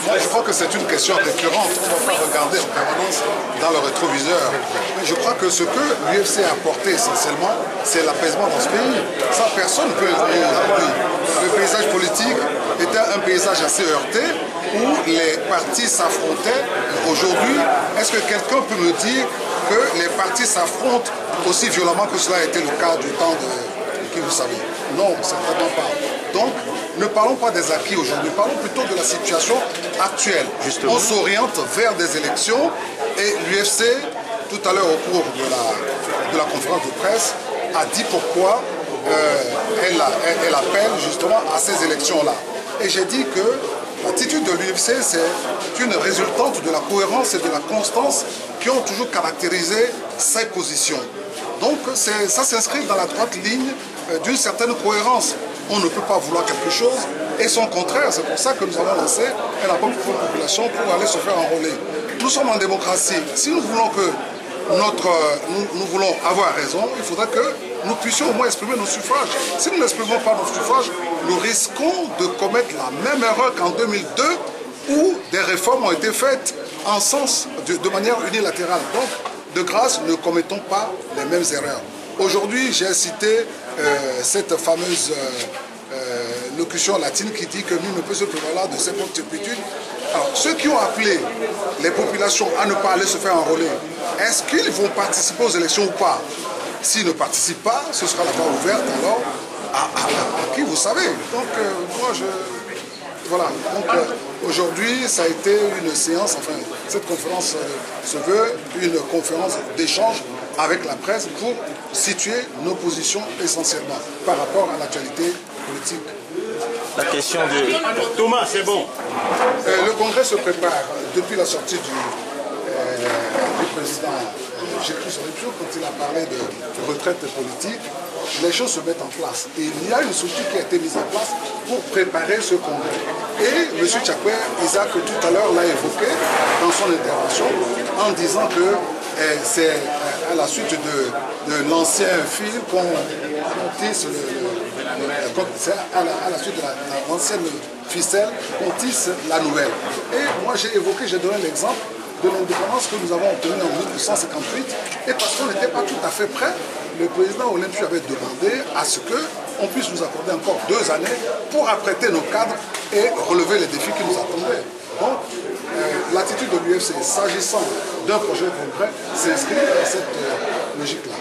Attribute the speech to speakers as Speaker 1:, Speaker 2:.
Speaker 1: Je crois que c'est une question récurrente. On ne va pas regarder en permanence dans le rétroviseur. Mais je crois que ce que l'UFC a apporté essentiellement, c'est l'apaisement dans ce pays. Ça, personne ne peut le nier aujourd'hui. Le paysage politique était un paysage assez heurté où les partis s'affrontaient. Aujourd'hui, est-ce que quelqu'un peut me dire que les partis s'affrontent aussi violemment que cela a été le cas du temps de qui vous savez? Non, certainement pas. Donc, ne parlons pas des acquis aujourd'hui, parlons plutôt de la situation actuelle. Justement. On s'oriente vers des élections et l'UFC, tout à l'heure au cours de la conférence de presse, a dit pourquoi elle appelle justement à ces élections-là. Et j'ai dit que l'attitude de l'UFC, c'est une résultante de la cohérence et de la constance qui ont toujours caractérisé ses positions. Donc ça s'inscrit dans la droite ligne d'une certaine cohérence. On ne peut pas vouloir quelque chose et son contraire. C'est pour ça que nous avons lancé un appel pour la population pour aller se faire enrôler. Nous sommes en démocratie. Si nous voulons que nous voulons avoir raison, il faudra que nous puissions au moins exprimer nos suffrages. Si nous n'exprimons pas nos suffrages, nous risquons de commettre la même erreur qu'en 2002 où des réformes ont été faites en sens de manière unilatérale. Donc, de grâce, ne commettons pas les mêmes erreurs. Aujourd'hui, j'ai cité cette fameuse locution latine qui dit que nul ne peut se prévaloir de ses propres turpitudes. Alors, ceux qui ont appelé les populations à ne pas aller se faire enrôler, est-ce qu'ils vont participer aux élections ou pas? S'ils ne participent pas, ce sera la voie ouverte alors à qui vous savez. Donc, moi, voilà. Donc, aujourd'hui, ça a été une séance, enfin, cette conférence se veut une conférence d'échange avec la presse pour situer nos positions essentiellement par rapport à l'actualité politique.
Speaker 2: La question de... Thomas, c'est bon.
Speaker 1: Le congrès se prépare depuis la sortie du président Gilles Christophe quand il a parlé de retraite politique. Les choses se mettent en place. Et il y a une structure qui a été mise en place pour préparer ce congrès. Et M. Tchakwe, Isaac, tout à l'heure, l'a évoqué dans son intervention en disant que c'est à la suite de l'ancien fil qu'on tisse à la suite de l'ancienne ficelle qu'on tisse la nouvelle. Et moi j'ai donné l'exemple de l'indépendance que nous avons obtenue en 1858 et parce qu'on n'était pas tout à fait prêt, le président Olympio avait demandé à ce qu'on puisse nous accorder encore 2 années pour apprêter nos cadres et relever les défis qui nous attendaient. Donc, l'attitude de l'UFC, s'agissant d'un projet concret, s'inscrit dans cette logique-là.